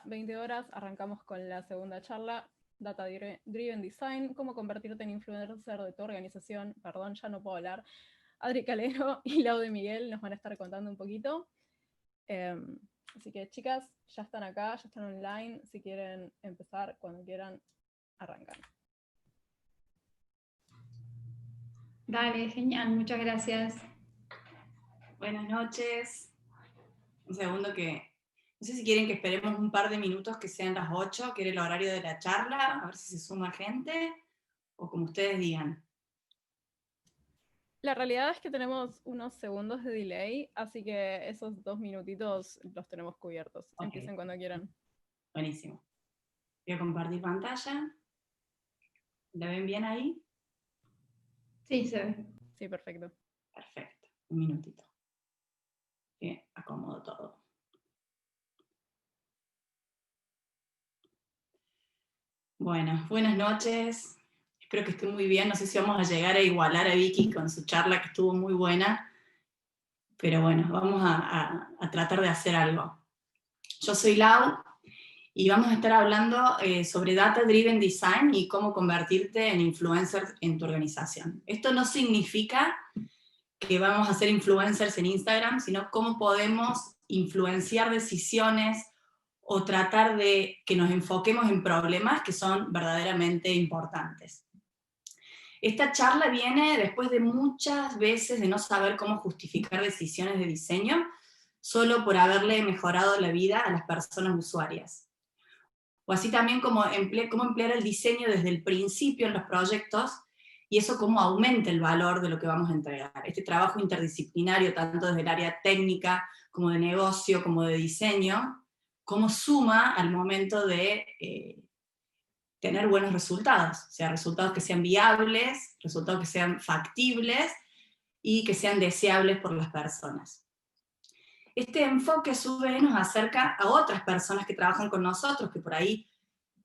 20 horas arrancamos con la segunda charla, Data Driven Design, cómo convertirte en influencer de tu organización. Perdón, ya no puedo hablar. Adri Calero y Lau de Miguel nos van a estar contando un poquito. Así que chicas, ya están acá, ya están online. Si quieren empezar, cuando quieran, arrancan. Dale, genial, muchas gracias. Buenas noches. Un segundo que... No sé si quieren que esperemos un par de minutos que sean las 8, que era el horario de la charla, a ver si se suma gente, o como ustedes digan. La realidad es que tenemos unos segundos de delay, así que esos 2 minutitos los tenemos cubiertos. Okay. Empiecen cuando quieran. Buenísimo. Voy a compartir pantalla. ¿La ven bien ahí? Sí, se ve. Sí, perfecto. Perfecto. Un minutito. Bien, acomodo todo. Bueno, buenas noches. Espero que estén muy bien. No sé si vamos a llegar a igualar a Vicky con su charla, que estuvo muy buena. Pero bueno, vamos a tratar de hacer algo. Yo soy Lau, y vamos a estar hablando sobre Data Driven Design y cómo convertirte en influencer en tu organización. Esto no significa que vamos a ser influencers en Instagram, sino cómo podemos influenciar decisiones o tratar de que nos enfoquemos en problemas que son verdaderamente importantes. Esta charla viene después de muchas veces de no saber cómo justificar decisiones de diseño solo por haberle mejorado la vida a las personas usuarias. O así también cómo emplear el diseño desde el principio en los proyectos, y eso cómo aumenta el valor de lo que vamos a entregar. Este trabajo interdisciplinario, tanto desde el área técnica, como de negocio, como de diseño, cómo suma al momento de tener buenos resultados, o sea, resultados que sean viables, resultados que sean factibles, y que sean deseables por las personas. Este enfoque a su vez nos acerca a otras personas que trabajan con nosotros, que por ahí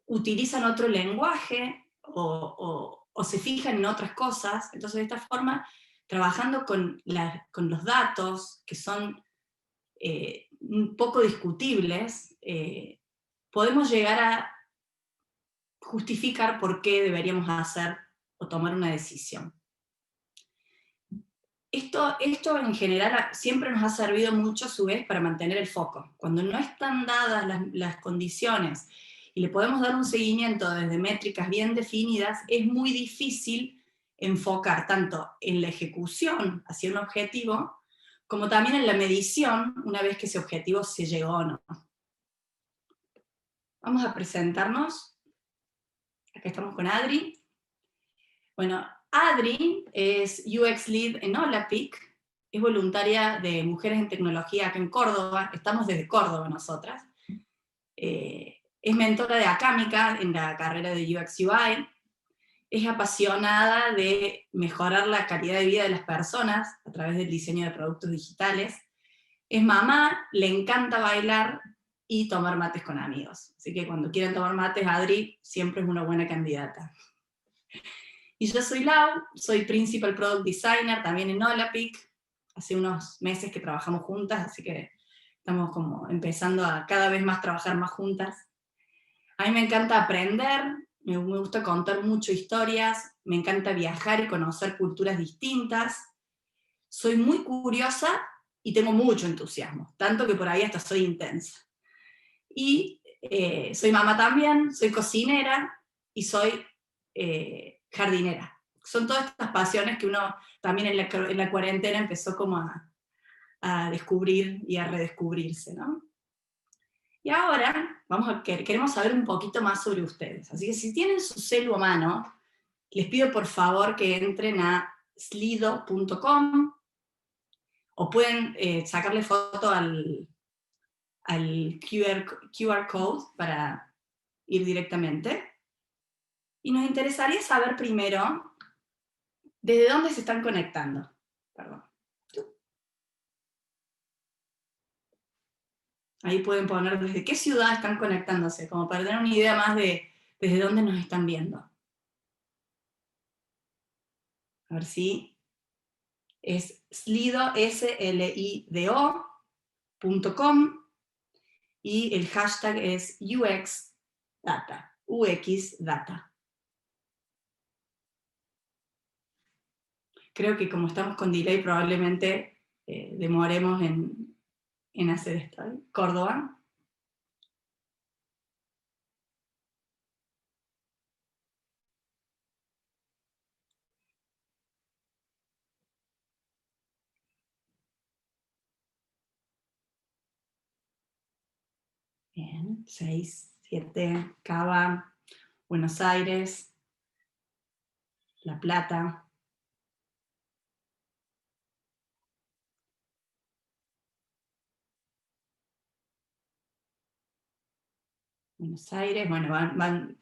utilizan otro lenguaje o se fijan en otras cosas. Entonces, de esta forma, trabajando con los datos, que son un poco discutibles, podemos llegar a justificar por qué deberíamos hacer o tomar una decisión. Esto en general siempre nos ha servido mucho a su vez para mantener el foco. Cuando no están dadas las condiciones y le podemos dar un seguimiento desde métricas bien definidas, es muy difícil enfocar tanto en la ejecución hacia un objetivo, como también en la medición una vez que ese objetivo se llegó o no. Vamos a presentarnos. Acá estamos con Adri. Bueno, Adri es UX Lead en Olapic, es voluntaria de Mujeres en Tecnología acá en Córdoba, estamos desde Córdoba nosotras. Es mentora de Acámica en la carrera de UX UI, es apasionada de mejorar la calidad de vida de las personas a través del diseño de productos digitales, es mamá, le encanta bailar y tomar mates con amigos. Así que cuando quieran tomar mates, Adri siempre es una buena candidata. Y yo soy Lau, soy Principal Product Designer también en Olapic. Hace unos meses que trabajamos juntas, así que estamos como empezando a cada vez más trabajar más juntas. A mí me encanta aprender, me gusta contar mucho historias, me encanta viajar y conocer culturas distintas. Soy muy curiosa y tengo mucho entusiasmo, tanto que por ahí hasta soy intensa. Y soy mamá también, soy cocinera y soy jardinera. Son todas estas pasiones que uno también en la cuarentena empezó como a descubrir y a redescubrirse, ¿no? Y ahora queremos saber un poquito más sobre ustedes. Así que si tienen su celu a mano, les pido por favor que entren a slido.com o pueden sacarle foto al QR code para ir directamente. Y nos interesaría saber primero desde dónde se están conectando. Perdón. Ahí pueden poner desde qué ciudad están conectándose, como para tener una idea más de desde dónde nos están viendo. A ver si es slido.com. y el hashtag es UXData, UXData. Creo que como estamos con delay probablemente demoremos en hacer esto. Córdoba. Bien, 6, 7, Cava, Buenos Aires, La Plata. Buenos Aires, bueno, van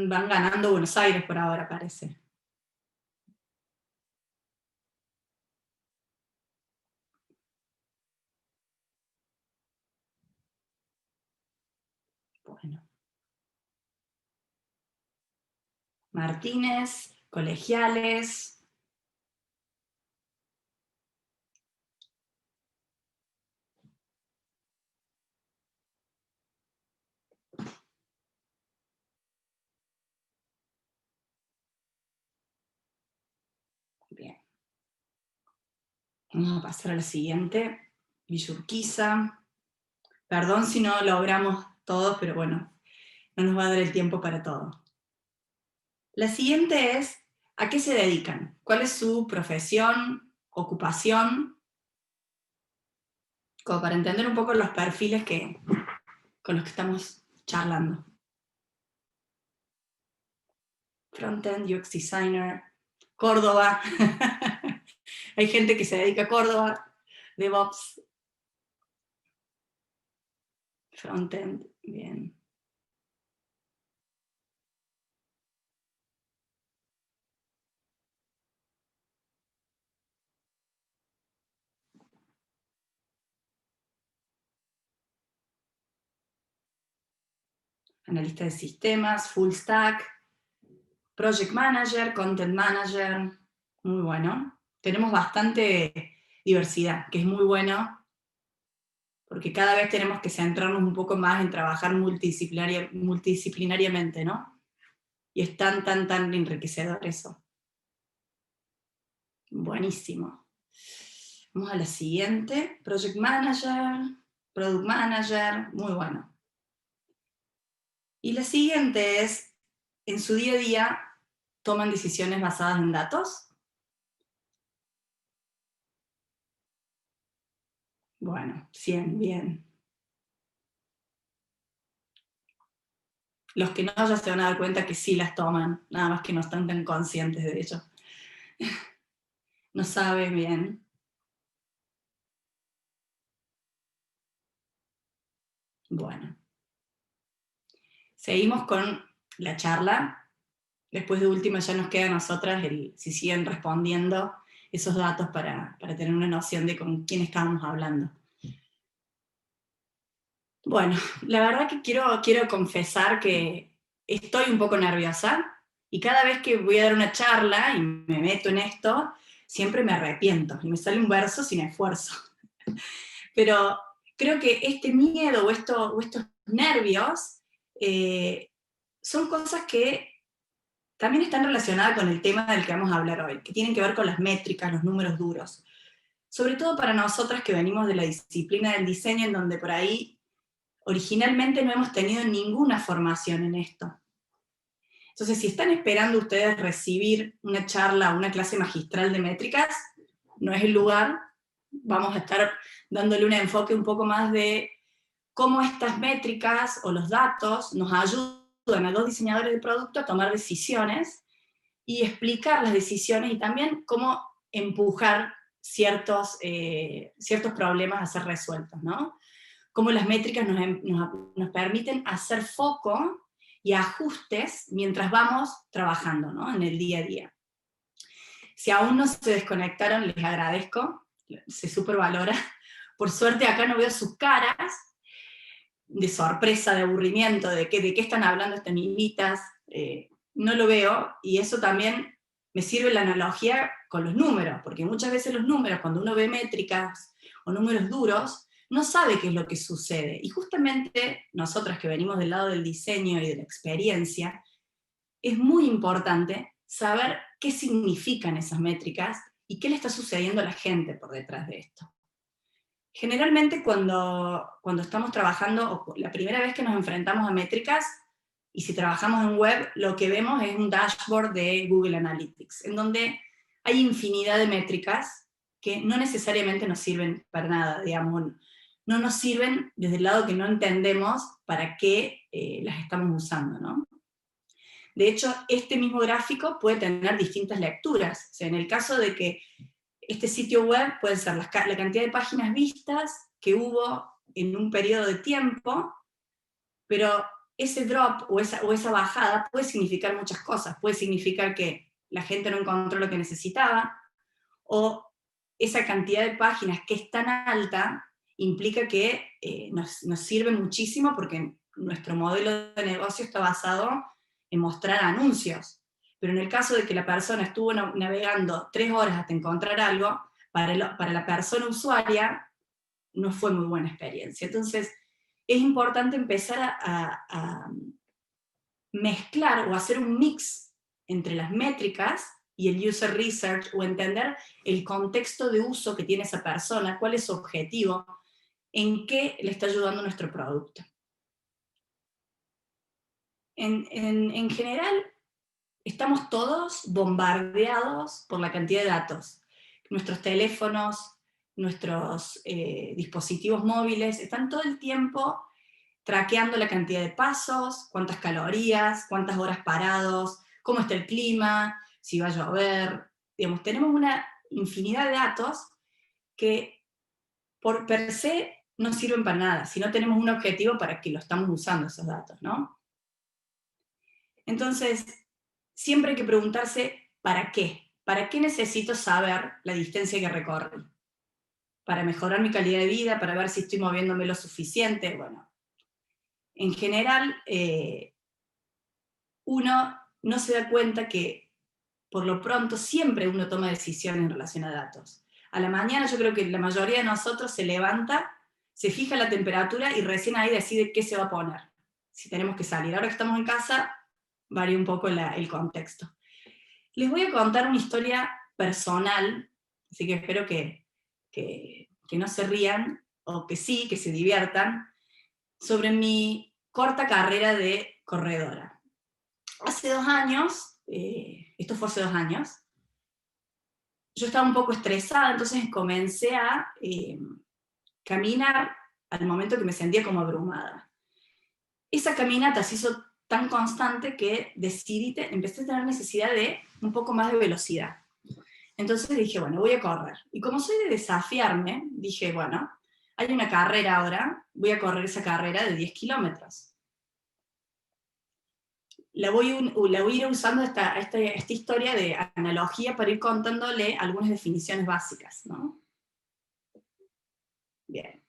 ganando Buenos Aires por ahora, parece. Bueno. Martínez, Colegiales. Bien. Vamos a pasar a la siguiente. Villurquiza. Perdón si no logramos todo, pero bueno, no nos va a dar el tiempo para todo. La siguiente es, ¿a qué se dedican? ¿Cuál es su profesión, ocupación? Como para entender un poco los perfiles con los que estamos charlando. Frontend, UX Designer, Córdoba. Hay gente que se dedica a Córdoba, DevOps. Frontend, bien. Analista de sistemas, full stack, project manager, content manager, muy bueno. Tenemos bastante diversidad, que es muy bueno, porque cada vez tenemos que centrarnos un poco más en trabajar multidisciplinariamente, ¿no? Y es tan enriquecedor eso. Buenísimo. Vamos a la siguiente, project manager, product manager, muy bueno. Y la siguiente es, en su día a día, ¿toman decisiones basadas en datos? Bueno, 100, bien. Los que no ya se van a dar cuenta que sí las toman, nada más que no están tan conscientes de ello. No saben bien. Bueno. Seguimos con la charla. Después de última ya nos queda a nosotras si siguen respondiendo esos datos para tener una noción de con quién estábamos hablando. Bueno, la verdad que quiero confesar que estoy un poco nerviosa, y cada vez que voy a dar una charla y me meto en esto, siempre me arrepiento, y me sale un verso sin esfuerzo. Pero creo que este miedo o estos nervios son cosas que también están relacionadas con el tema del que vamos a hablar hoy, que tienen que ver con las métricas, los números duros. Sobre todo para nosotras que venimos de la disciplina del diseño, en donde por ahí originalmente no hemos tenido ninguna formación en esto. Entonces, si están esperando ustedes recibir una charla, una clase magistral de métricas, no es el lugar. Vamos a estar dándole un enfoque un poco más de cómo estas métricas o los datos nos ayudan a los diseñadores de producto a tomar decisiones y explicar las decisiones, y también cómo empujar ciertos problemas a ser resueltos, ¿no? Cómo las métricas nos permiten hacer foco y ajustes mientras vamos trabajando, ¿no? En el día a día. Si aún no se desconectaron, les agradezco, se supervalora. Por suerte acá no veo sus caras de sorpresa, de aburrimiento, de qué están hablando estas niñitas, no lo veo, y eso también me sirve la analogía con los números, porque muchas veces los números, cuando uno ve métricas o números duros, no sabe qué es lo que sucede. Y justamente nosotras que venimos del lado del diseño y de la experiencia, es muy importante saber qué significan esas métricas y qué le está sucediendo a la gente por detrás de esto. Generalmente cuando estamos trabajando, o la primera vez que nos enfrentamos a métricas, y si trabajamos en web, lo que vemos es un dashboard de Google Analytics, en donde hay infinidad de métricas que no necesariamente nos sirven para nada, digamos, no nos sirven desde el lado que no entendemos para qué las estamos usando, ¿no? De hecho, este mismo gráfico puede tener distintas lecturas. O sea, en el caso de que este sitio web puede ser la cantidad de páginas vistas que hubo en un periodo de tiempo, pero ese drop o esa bajada puede significar muchas cosas. Puede significar que la gente no encontró lo que necesitaba, o esa cantidad de páginas que es tan alta implica que nos sirve muchísimo porque nuestro modelo de negocio está basado en mostrar anuncios. Pero en el caso de que la persona estuvo navegando 3 horas hasta encontrar algo, para la persona usuaria no fue muy buena experiencia. Entonces, es importante empezar a mezclar o hacer un mix entre las métricas y el user research, o entender el contexto de uso que tiene esa persona, cuál es su objetivo, en qué le está ayudando nuestro producto. En general, estamos todos bombardeados por la cantidad de datos. Nuestros teléfonos, nuestros dispositivos móviles, están todo el tiempo traqueando la cantidad de pasos, cuántas calorías, cuántas horas parados, cómo está el clima, si va a llover. Digamos, tenemos una infinidad de datos que por per se no sirven para nada, si no tenemos un objetivo para que lo estamos usando esos datos, ¿no? Entonces, siempre hay que preguntarse, ¿para qué? ¿Para qué necesito saber la distancia que recorrí? ¿Para mejorar mi calidad de vida? ¿Para ver si estoy moviéndome lo suficiente? Bueno, en general, uno no se da cuenta que, por lo pronto, siempre uno toma decisiones en relación a datos. A la mañana yo creo que la mayoría de nosotros se levanta, se fija la temperatura y recién ahí decide qué se va a poner, si tenemos que salir. Ahora que estamos en casa, varía un poco el contexto. Les voy a contar una historia personal, así que espero que no se rían, o que sí, que se diviertan, sobre mi corta carrera de corredora. Hace 2 años, esto fue hace 2 años, yo estaba un poco estresada, entonces comencé a caminar al momento que me sentía como abrumada. Esa caminata se hizo tan constante que empecé a tener necesidad de un poco más de velocidad. Entonces dije, bueno, voy a correr. Y como soy de desafiarme, dije, bueno, hay una carrera ahora, voy a correr esa carrera de 10 kilómetros. La voy a ir usando esta historia de analogía para ir contándole algunas definiciones básicas, ¿no? Bien.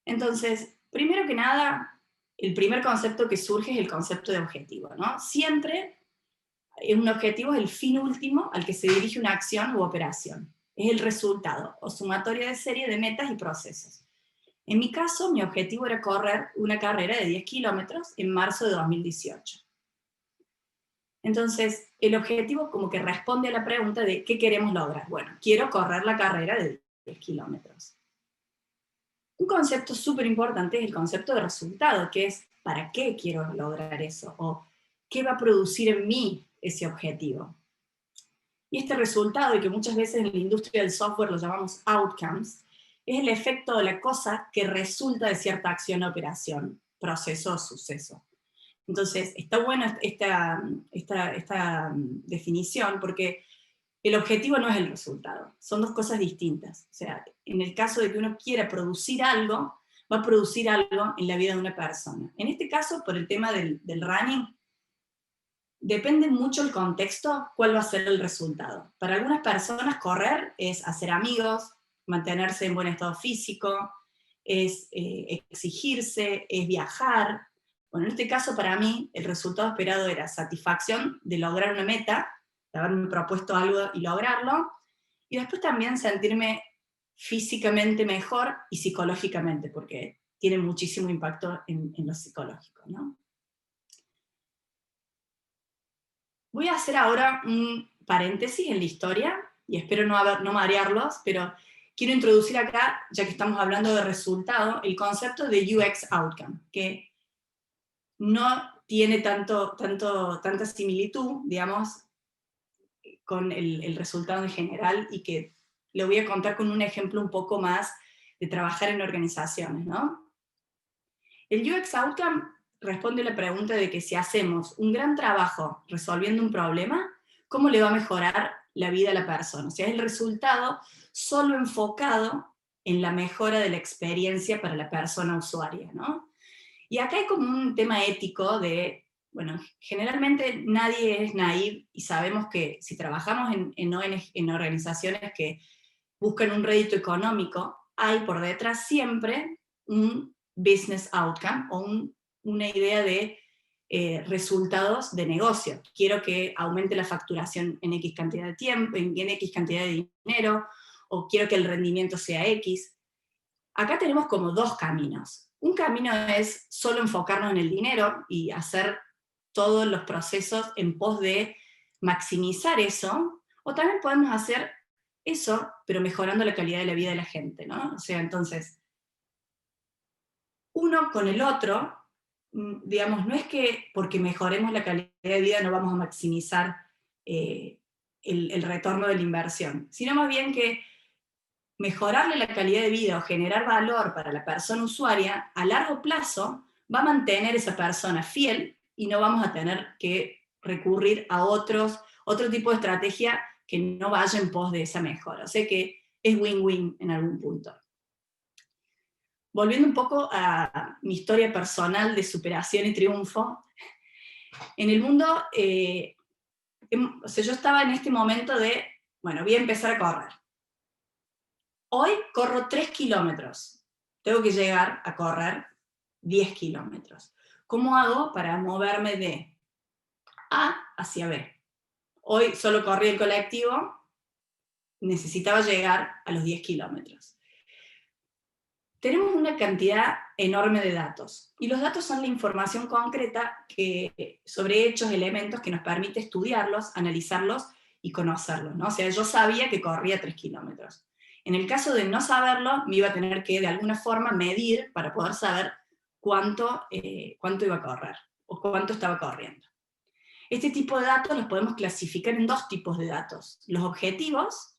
Entonces, primero que nada, el primer concepto que surge es el concepto de objetivo, ¿no? Siempre un objetivo es el fin último al que se dirige una acción u operación. Es el resultado o sumatoria de serie de metas y procesos. En mi caso, mi objetivo era correr una carrera de 10 kilómetros en marzo de 2018. Entonces, el objetivo como que responde a la pregunta de ¿qué queremos lograr? Bueno, quiero correr la carrera de 10 kilómetros. Un concepto súper importante es el concepto de resultado, que es ¿para qué quiero lograr eso? O ¿qué va a producir en mí ese objetivo? Y este resultado, y que muchas veces en la industria del software lo llamamos outcomes, es el efecto de la cosa que resulta de cierta acción o operación, proceso o suceso. Entonces, está buena esta definición, porque el objetivo no es el resultado, son 2 cosas distintas. O sea, en el caso de que uno quiera producir algo, va a producir algo en la vida de una persona. En este caso, por el tema del running, depende mucho el contexto cuál va a ser el resultado. Para algunas personas correr es hacer amigos, mantenerse en buen estado físico, es exigirse, es viajar. Bueno, en este caso para mí el resultado esperado era satisfacción de lograr una meta, de haberme propuesto algo y lograrlo, y después también sentirme físicamente mejor y psicológicamente, porque tiene muchísimo impacto en lo psicológico, ¿no? Voy a hacer ahora un paréntesis en la historia, y espero no marearlos, pero quiero introducir acá, ya que estamos hablando de resultado, el concepto de UX Outcome, que no tiene tanta similitud, digamos, con el resultado en general, y que le voy a contar con un ejemplo un poco más de trabajar en organizaciones, ¿no? El UX Outcome responde a la pregunta de que si hacemos un gran trabajo resolviendo un problema, ¿cómo le va a mejorar la vida a la persona? O sea, es el resultado solo enfocado en la mejora de la experiencia para la persona usuaria, ¿no? Y acá hay como un tema ético de, bueno, generalmente nadie es naive y sabemos que si trabajamos en organizaciones que buscan un rédito económico, hay por detrás siempre un business outcome o una idea de resultados de negocio. Quiero que aumente la facturación en X cantidad de tiempo, en X cantidad de dinero, o quiero que el rendimiento sea X. Acá tenemos como dos caminos. Un camino es solo enfocarnos en el dinero y hacer todos los procesos en pos de maximizar eso, o también podemos hacer eso, pero mejorando la calidad de la vida de la gente, ¿no? O sea, entonces, uno con el otro, digamos, no es que porque mejoremos la calidad de vida no vamos a maximizar el retorno de la inversión, sino más bien que mejorarle la calidad de vida o generar valor para la persona usuaria, a largo plazo va a mantener esa persona fiel y no vamos a tener que recurrir a otro tipo de estrategia que no vaya en pos de esa mejora. O sea que es win-win en algún punto. Volviendo un poco a mi historia personal de superación y triunfo, en el mundo, o sea, yo estaba en este momento de, bueno, voy a empezar a correr. Hoy corro 3 kilómetros, tengo que llegar a correr 10 kilómetros. ¿Cómo hago para moverme de A hacia B? Hoy solo corrí el colectivo, necesitaba llegar a los 10 kilómetros. Tenemos una cantidad enorme de datos, y los datos son la información concreta sobre hechos, elementos que nos permite estudiarlos, analizarlos y conocerlos, ¿no? O sea, yo sabía que corría 3 kilómetros. En el caso de no saberlo, me iba a tener que de alguna forma medir para poder saber cuánto iba a correr, o cuánto estaba corriendo. Este tipo de datos los podemos clasificar en dos tipos de datos. Los objetivos,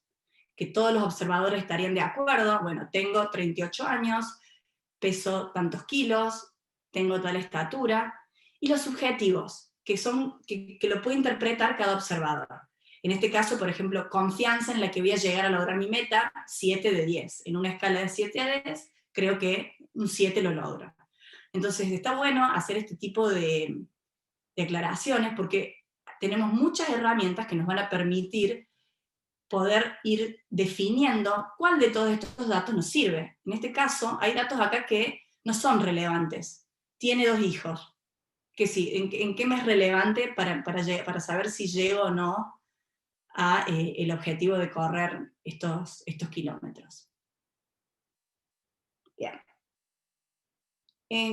que todos los observadores estarían de acuerdo, bueno, tengo 38 años, peso tantos kilos, tengo tal estatura, y los subjetivos, que lo puede interpretar cada observador. En este caso, por ejemplo, confianza en la que voy a llegar a lograr mi meta, 7 de 10. En una escala de 7 a 10, creo que un 7 lo logro. Entonces está bueno hacer este tipo de aclaraciones, porque tenemos muchas herramientas que nos van a permitir poder ir definiendo cuál de todos estos datos nos sirve. En este caso, hay datos acá que no son relevantes. Tiene 2 hijos. Que sí, ¿en qué me es relevante para saber si llego o no a el objetivo de correr estos kilómetros? Bien.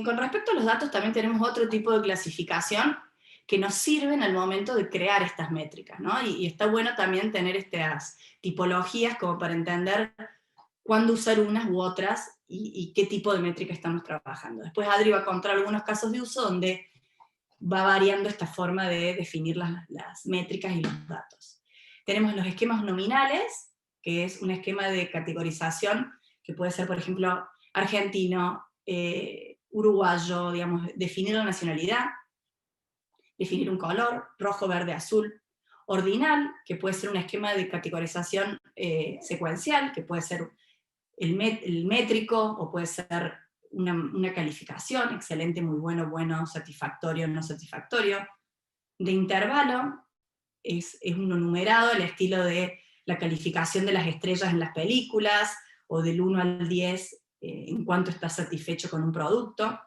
Con respecto a los datos, también tenemos otro tipo de clasificación que nos sirven al momento de crear estas métricas, ¿no? Y está bueno también tener estas tipologías como para entender cuándo usar unas u otras y qué tipo de métrica estamos trabajando. Después Adri va a contar algunos casos de uso donde va variando esta forma de definir las métricas y los datos. Tenemos los esquemas nominales, que es un esquema de categorización que puede ser, por ejemplo, argentino, uruguayo, digamos, definir la nacionalidad, definir un color, rojo, verde, azul. Ordinal, que puede ser un esquema de categorización secuencial, que puede ser el métrico, o puede ser una calificación, excelente, muy bueno, bueno, satisfactorio, no satisfactorio. De intervalo, es uno numerado, al estilo de la calificación de las estrellas en las películas, o del 1 al 10 en cuanto estás satisfecho con un producto.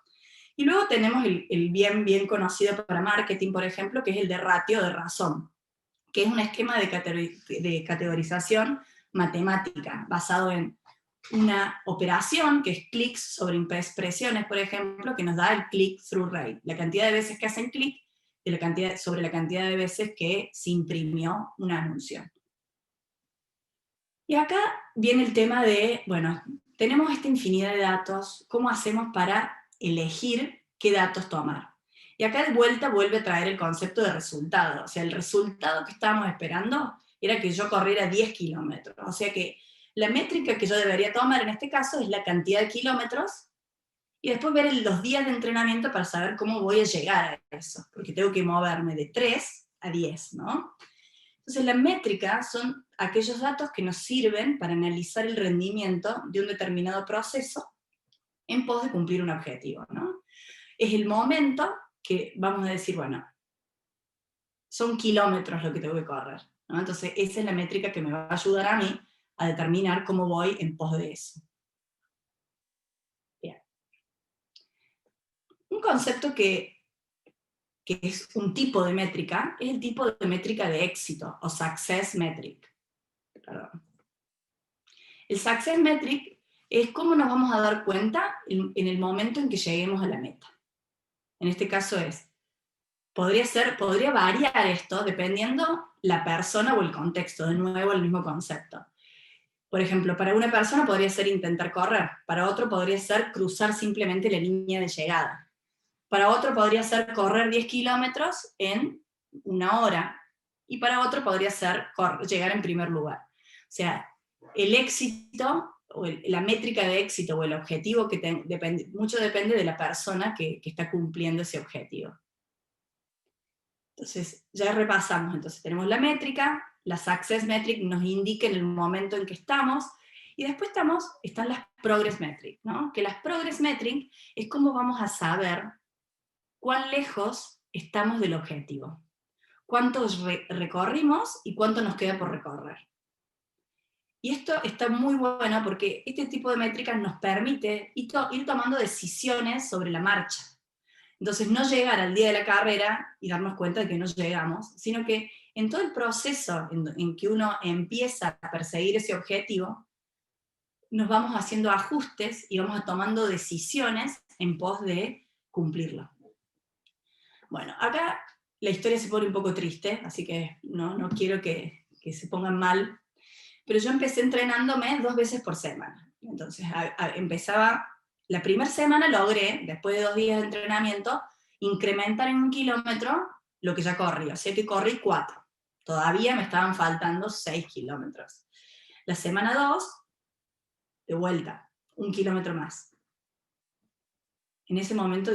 Y luego tenemos el bien conocido para marketing, por ejemplo, que es el de ratio de razón, que es un esquema de categorización matemática, basado en una operación que es clics sobre impresiones, por ejemplo, que nos da el click-through rate, la cantidad de veces que hacen clic sobre la cantidad de veces que se imprimió un anuncio. Y acá viene el tema de, bueno, tenemos esta infinidad de datos, ¿cómo hacemos para elegir qué datos tomar? Y acá de vuelta vuelve a traer el concepto de resultado, o sea, el resultado que estábamos esperando era que yo corriera 10 kilómetros, o sea que la métrica que yo debería tomar en este caso es la cantidad de kilómetros, y después ver los días de entrenamiento para saber cómo voy a llegar a eso, porque tengo que moverme de 3 a 10, ¿no? Entonces la métrica son aquellos datos que nos sirven para analizar el rendimiento de un determinado proceso en pos de cumplir un objetivo, ¿no? Es el momento que vamos a decir, bueno, son kilómetros lo que tengo que correr, ¿no? Entonces esa es la métrica que me va a ayudar a mí a determinar cómo voy en pos de eso. Bien. Un concepto que es un tipo de métrica, es el tipo de métrica de éxito, o success metric. Perdón. El success metric es cómo nos vamos a dar cuenta en el momento en que lleguemos a la meta. En este caso podría variar esto dependiendo la persona o el contexto, de nuevo el mismo concepto. Por ejemplo, para una persona podría ser intentar correr, para otro podría ser cruzar simplemente la línea de llegada. Para otro podría ser correr 10 kilómetros en 1 hora, y para otro podría ser llegar en primer lugar. O sea, el éxito, o la métrica de éxito, o el objetivo, mucho depende de la persona que está cumpliendo ese objetivo. Entonces, ya repasamos, entonces tenemos la métrica, la success metric nos indica en el momento en que estamos, y después están las progress metric, ¿no? Que las progress metric es cómo vamos a saber cuán lejos estamos del objetivo, cuánto recorrimos y cuánto nos queda por recorrer. Y esto está muy bueno porque este tipo de métricas nos permite ir tomando decisiones sobre la marcha. Entonces no llegar al día de la carrera y darnos cuenta de que no llegamos, sino que en todo el proceso en que uno empieza a perseguir ese objetivo, nos vamos haciendo ajustes y vamos tomando decisiones en pos de cumplirlo. Bueno, acá la historia se pone un poco triste, así que no quiero que se pongan mal, pero yo empecé entrenándome 2 veces por semana. Entonces empezaba, la primera semana logré, después de 2 días de entrenamiento, incrementar en 1 kilómetro lo que ya corrí, o sea que corrí 4. Todavía me estaban faltando 6 kilómetros. La semana 2, de vuelta, 1 kilómetro más. En ese momento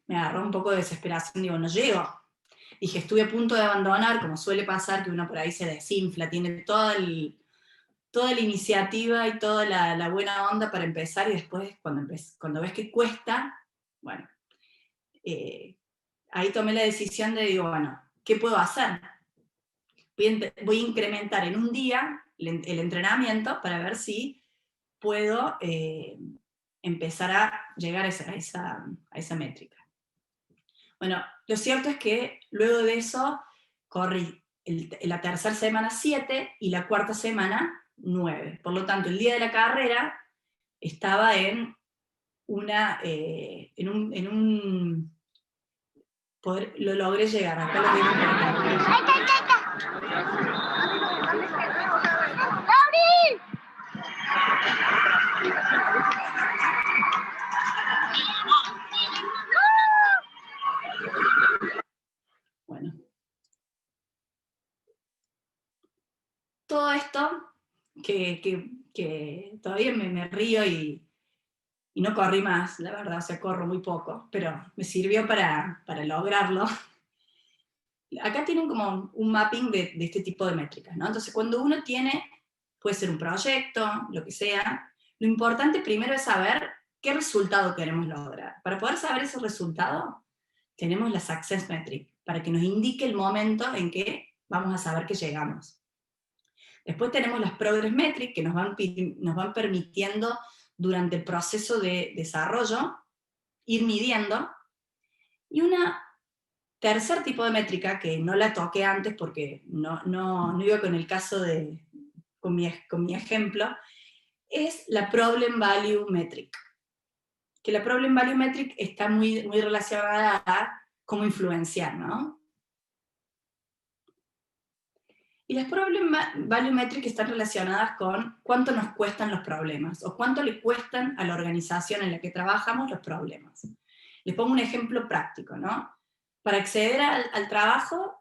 me agarró un poco de desesperación, digo, no llego. Dije, estuve a punto de abandonar, como suele pasar, que uno por ahí se desinfla, tiene toda la iniciativa y toda la buena onda para empezar, y después, cuando ves que cuesta, bueno, ahí tomé la decisión de, digo, bueno, ¿qué puedo hacer? Voy a incrementar en un día el entrenamiento para ver si puedo empezar a llegar a esa métrica. Bueno, lo cierto es que luego de eso corrí la tercera semana 7 y la cuarta semana 9. Por lo tanto, el día de la carrera estaba lo logré llegar. Acá lo tengo por acá. Bueno. Todo esto, que todavía me río y no corrí más, la verdad, o sea, corro muy poco, pero me sirvió para lograrlo. Acá tienen como un mapping de este tipo de métricas, ¿no? Entonces, cuando uno puede ser un proyecto, lo que sea, lo importante primero es saber qué resultado queremos lograr. Para poder saber ese resultado, tenemos la success metric, para que nos indique el momento en que vamos a saber que llegamos. Después tenemos las progress metric, que nos van permitiendo durante el proceso de desarrollo ir midiendo, y una tercer tipo de métrica, que no la toqué antes porque no iba con el caso con mi ejemplo, es la Problem Value Metric. Que la Problem Value Metric está muy, muy relacionada a cómo influenciar, ¿no? Y las Problem Value Metric están relacionadas con cuánto nos cuestan los problemas, o cuánto le cuestan a la organización en la que trabajamos los problemas. Les pongo un ejemplo práctico, ¿no? Para acceder al trabajo,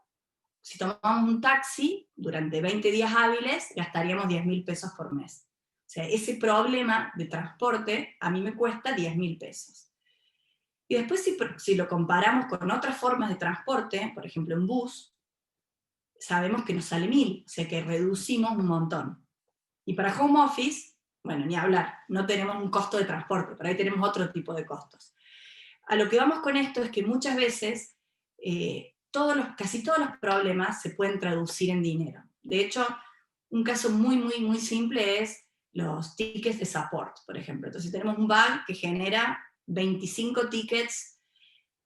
si tomamos un taxi, durante 20 días hábiles, gastaríamos 10.000 pesos por mes. O sea, ese problema de transporte a mí me cuesta 10.000 pesos. Y después si lo comparamos con otras formas de transporte, por ejemplo en bus, sabemos que nos sale 1.000, o sea que reducimos un montón. Y para home office, bueno, ni hablar, no tenemos un costo de transporte, por ahí tenemos otro tipo de costos. A lo que vamos con esto es que muchas veces casi todos los problemas se pueden traducir en dinero. De hecho, un caso muy, muy, muy simple es los tickets de support, por ejemplo. Entonces tenemos un bug que genera 25 tickets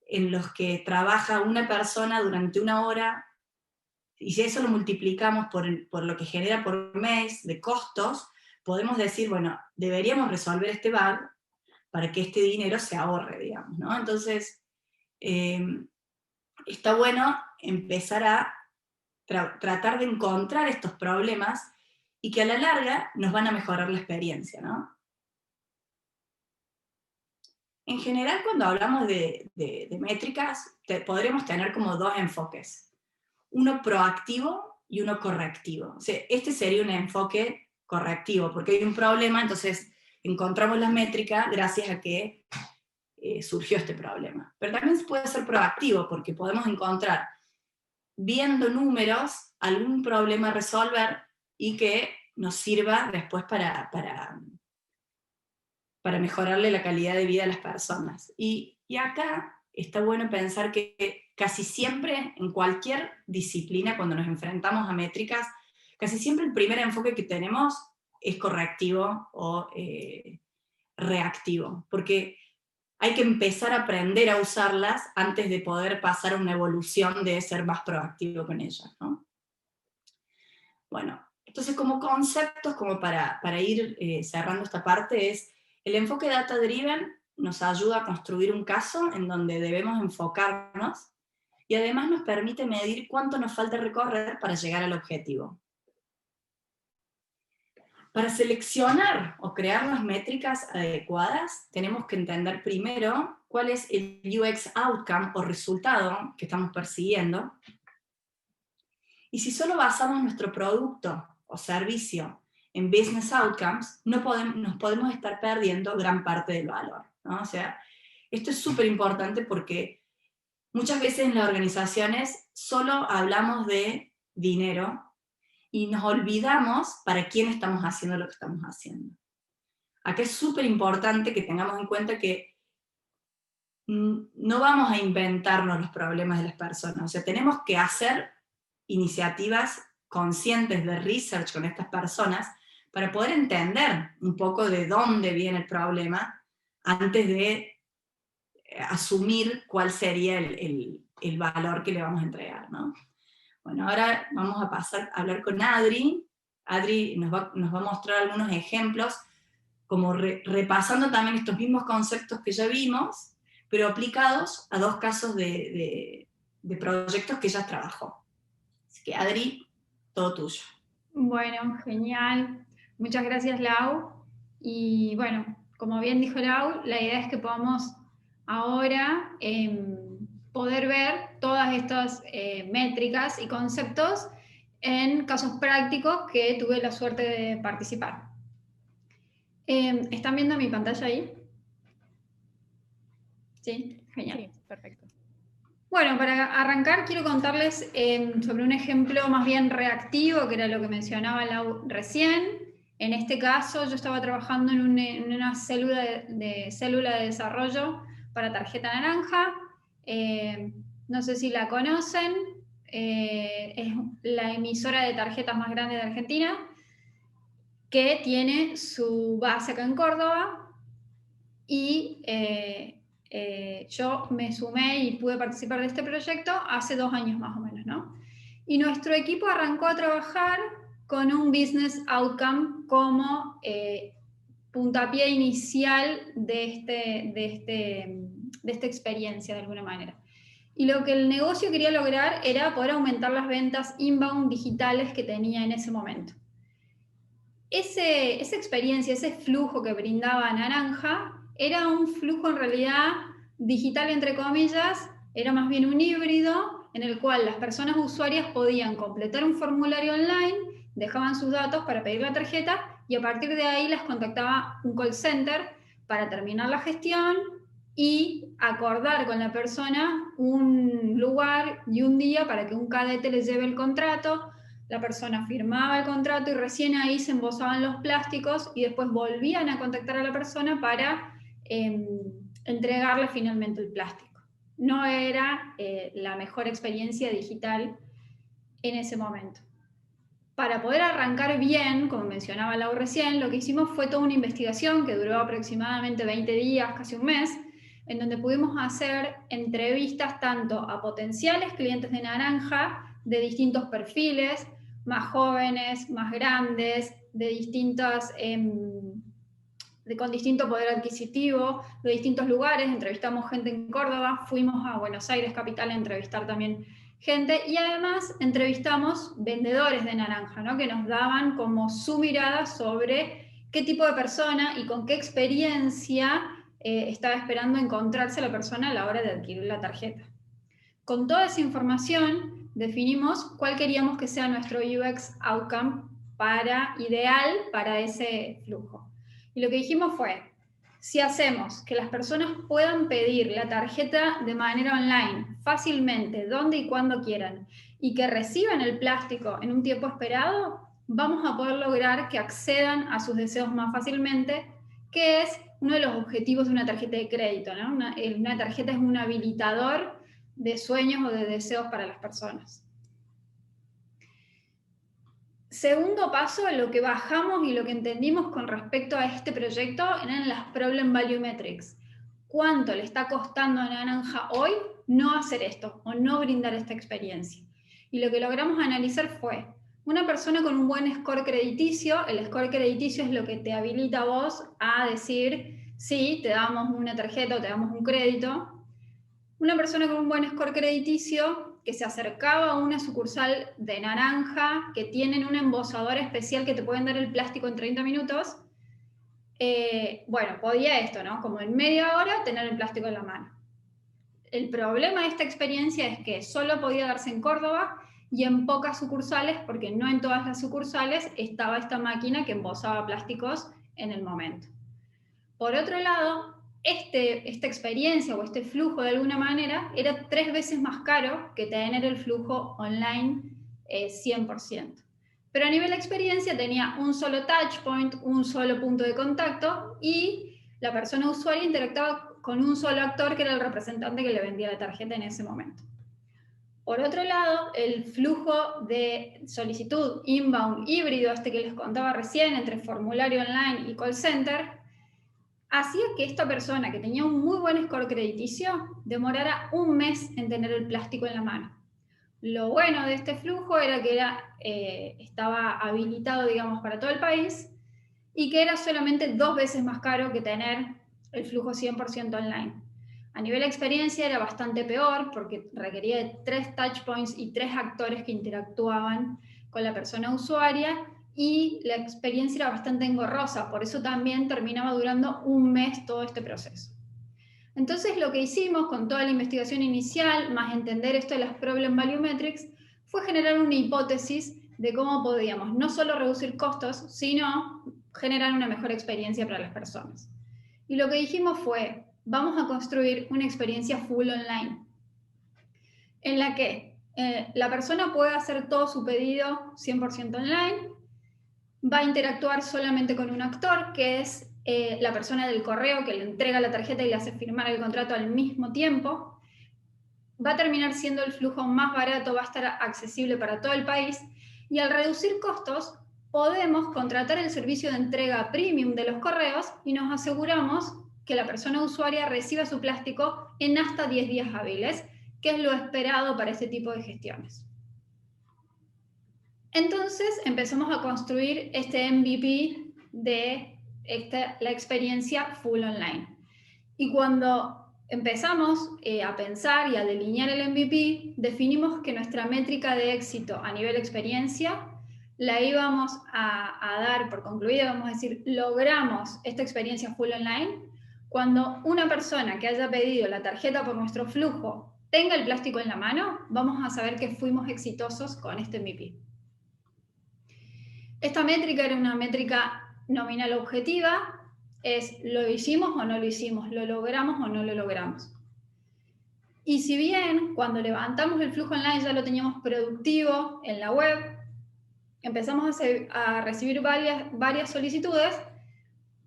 en los que trabaja una persona durante 1 hora, y si eso lo multiplicamos por lo que genera por mes de costos, podemos decir, bueno, deberíamos resolver este bug para que este dinero se ahorre, digamos, ¿no? Entonces, está bueno empezar a tratar de encontrar estos problemas y que a la larga nos van a mejorar la experiencia, ¿no? En general, cuando hablamos de métricas, podremos tener como 2 enfoques. Uno proactivo y uno correctivo. O sea, este sería un enfoque correctivo, porque hay un problema, entonces encontramos la métrica gracias a que surgió este problema. Pero también puede ser proactivo, porque podemos encontrar, viendo números, algún problema a resolver y que nos sirva después para mejorarle la calidad de vida a las personas. Y acá está bueno pensar que casi siempre, en cualquier disciplina, cuando nos enfrentamos a métricas, casi siempre el primer enfoque que tenemos es correctivo o reactivo, porque hay que empezar a aprender a usarlas antes de poder pasar a una evolución de ser más proactivo con ellas, ¿no? Bueno, entonces como conceptos, como para ir cerrando esta parte, es el enfoque data-driven nos ayuda a construir un caso en donde debemos enfocarnos, y además nos permite medir cuánto nos falta recorrer para llegar al objetivo. Para seleccionar o crear las métricas adecuadas, tenemos que entender primero cuál es el UX outcome o resultado que estamos persiguiendo. Y si solo basamos nuestro producto o servicio en business outcomes, nos podemos estar perdiendo gran parte del valor, ¿no? O sea, esto es súper importante porque muchas veces en las organizaciones solo hablamos de dinero y nos olvidamos para quién estamos haciendo lo que estamos haciendo. Acá es súper importante que tengamos en cuenta que no vamos a inventarnos los problemas de las personas, o sea, tenemos que hacer iniciativas conscientes de research con estas personas para poder entender un poco de dónde viene el problema antes de asumir cuál sería el valor que le vamos a entregar, ¿no? Bueno, ahora vamos a pasar a hablar con Adri. Adri nos va a mostrar algunos ejemplos, como repasando también estos mismos conceptos que ya vimos, pero aplicados a 2 casos de proyectos que ella trabajó. Así que Adri, todo tuyo. Bueno, genial. Muchas gracias, Lau. Y bueno, como bien dijo Lau, la idea es que podamos ahora poder ver todas estas métricas y conceptos en casos prácticos que tuve la suerte de participar. ¿Están viendo mi pantalla ahí? Sí, genial. Sí, perfecto. Bueno, para arrancar quiero contarles sobre un ejemplo más bien reactivo, que era lo que mencionaba Lau recién. En este caso yo estaba trabajando en una célula de desarrollo para tarjeta naranja. No sé si la conocen, es la emisora de tarjetas más grande de Argentina, que tiene su base acá en Córdoba, y yo me sumé y pude participar de este proyecto hace 2 años más o menos, ¿no? Y nuestro equipo arrancó a trabajar con un business outcome como puntapié inicial de esta experiencia de alguna manera. Y lo que el negocio quería lograr era poder aumentar las ventas inbound digitales que tenía en ese momento. Esa experiencia, ese flujo que brindaba Naranja, era un flujo en realidad digital, entre comillas, era más bien un híbrido en el cual las personas usuarias podían completar un formulario online, dejaban sus datos para pedir la tarjeta y a partir de ahí las contactaba un call center para terminar la gestión y acordar con la persona un lugar y un día para que un cadete les lleve el contrato. La persona firmaba el contrato y recién ahí se embosaban los plásticos y después volvían a contactar a la persona para entregarle finalmente el plástico. No era la mejor experiencia digital en ese momento. Para poder arrancar bien, como mencionaba Lau recién, lo que hicimos fue toda una investigación que duró aproximadamente 20 días, casi un mes, en donde pudimos hacer entrevistas tanto a potenciales clientes de Naranja, de distintos perfiles, más jóvenes, más grandes, con distinto poder adquisitivo, de distintos lugares. Entrevistamos gente en Córdoba, fuimos a Buenos Aires capital a entrevistar también gente, y además entrevistamos vendedores de Naranja, ¿no? Que nos daban como su mirada sobre qué tipo de persona y con qué experiencia estaba esperando encontrarse la persona a la hora de adquirir la tarjeta. Con toda esa información definimos cuál queríamos que sea nuestro UX outcome ideal para ese flujo. Y lo que dijimos fue, si hacemos que las personas puedan pedir la tarjeta de manera online, fácilmente, donde y cuando quieran, y que reciban el plástico en un tiempo esperado, vamos a poder lograr que accedan a sus deseos más fácilmente, que es uno de los objetivos de una tarjeta de crédito, ¿no? Una tarjeta es un habilitador de sueños o de deseos para las personas. Segundo paso, lo que bajamos y lo que entendimos con respecto a este proyecto eran las Problem Value Metrics. ¿Cuánto le está costando a Naranja hoy no hacer esto o no brindar esta experiencia? Y lo que logramos analizar fue una persona con un buen score crediticio. El score crediticio es lo que te habilita a vos a decir, sí, te damos una tarjeta o te damos un crédito. Una persona con un buen score crediticio que se acercaba a una sucursal de Naranja, que tienen un embosador especial que te pueden dar el plástico en 30 minutos, bueno, podía esto, ¿no? Como en media hora tener el plástico en la mano. El problema de esta experiencia es que solo podía darse en Córdoba y en pocas sucursales, porque no en todas las sucursales estaba esta máquina que embosaba plásticos en el momento. Por otro lado, esta experiencia o este flujo de alguna manera era 3 veces más caro que tener el flujo online 100%. Pero a nivel de experiencia tenía un solo touch point, un solo punto de contacto y la persona usuaria interactuaba con un solo actor que era el representante que le vendía la tarjeta en ese momento. Por otro lado, el flujo de solicitud inbound híbrido, que les contaba recién, entre formulario online y call center, hacía que esta persona que tenía un muy buen score crediticio demorara un mes en tener el plástico en la mano. Lo bueno de este flujo era que estaba habilitado, digamos, para todo el país y que era solamente 2 veces más caro que tener el flujo 100% online. A nivel de experiencia era bastante peor porque requería de 3 touch points y 3 actores que interactuaban con la persona usuaria, y la experiencia era bastante engorrosa, por eso también terminaba durando un mes todo este proceso. Entonces lo que hicimos con toda la investigación inicial, más entender esto de las Problem Value Metrics, fue generar una hipótesis de cómo podíamos no solo reducir costos, sino generar una mejor experiencia para las personas. Y lo que dijimos fue, vamos a construir una experiencia full online, en la que la persona puede hacer todo su pedido 100% online, va a interactuar solamente con un actor, que es la persona del correo que le entrega la tarjeta y le hace firmar el contrato al mismo tiempo. Va a terminar siendo el flujo más barato, va a estar accesible para todo el país, y al reducir costos podemos contratar el servicio de entrega premium de los correos y nos aseguramos que la persona usuaria reciba su plástico en hasta 10 días hábiles, que es lo esperado para este tipo de gestiones. Entonces empezamos a construir este MVP de la experiencia full online. Y cuando empezamos a pensar y a delinear el MVP, definimos que nuestra métrica de éxito a nivel experiencia la íbamos a dar por concluida, vamos a decir, logramos esta experiencia full online cuando una persona que haya pedido la tarjeta por nuestro flujo tenga el plástico en la mano, vamos a saber que fuimos exitosos con este MVP. Esta métrica era una métrica nominal objetiva, es lo hicimos o no lo hicimos, lo logramos o no lo logramos. Y si bien cuando levantamos el flujo online ya lo teníamos productivo en la web, empezamos a recibir varias solicitudes,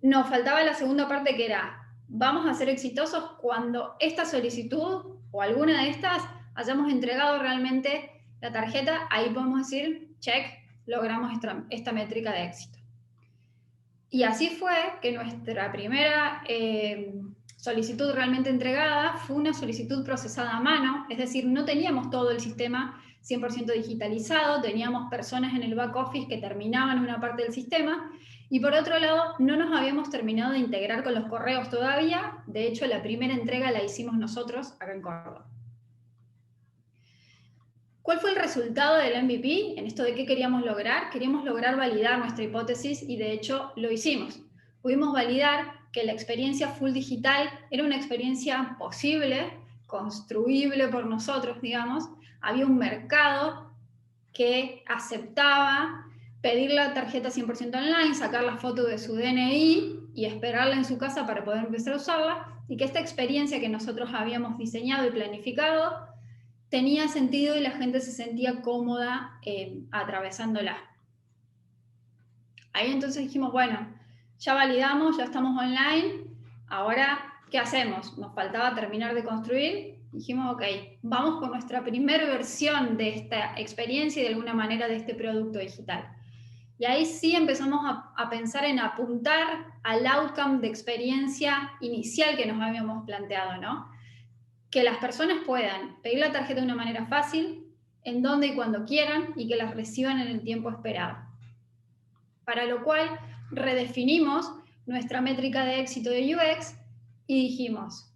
nos faltaba la segunda parte que era, vamos a ser exitosos cuando esta solicitud o alguna de estas hayamos entregado realmente la tarjeta, ahí podemos decir, check, logramos esta métrica de éxito. Y así fue que nuestra primera solicitud realmente entregada fue una solicitud procesada a mano, es decir, no teníamos todo el sistema 100% digitalizado, teníamos personas en el back office que terminaban una parte del sistema, y por otro lado, no nos habíamos terminado de integrar con los correos todavía, de hecho la primera entrega la hicimos nosotros acá en Córdoba. ¿Cuál fue el resultado del MVP? En esto de qué queríamos lograr. Queríamos lograr validar nuestra hipótesis y de hecho lo hicimos. Pudimos validar que la experiencia full digital era una experiencia posible, construible por nosotros, digamos. Había un mercado que aceptaba pedir la tarjeta 100% online, sacar la foto de su DNI y esperarla en su casa para poder empezar a usarla, y que esta experiencia que nosotros habíamos diseñado y planificado tenía sentido y la gente se sentía cómoda atravesándola. Ahí entonces dijimos, bueno, ya validamos, ya estamos online, ahora, ¿qué hacemos? Nos faltaba terminar de construir. Dijimos, ok, vamos con nuestra primera versión de esta experiencia y de alguna manera de este producto digital. Y ahí sí empezamos a pensar en apuntar al outcome de experiencia inicial que nos habíamos planteado, ¿no? Que las personas puedan pedir la tarjeta de una manera fácil, en donde y cuando quieran, y que las reciban en el tiempo esperado. Para lo cual redefinimos nuestra métrica de éxito de UX y dijimos,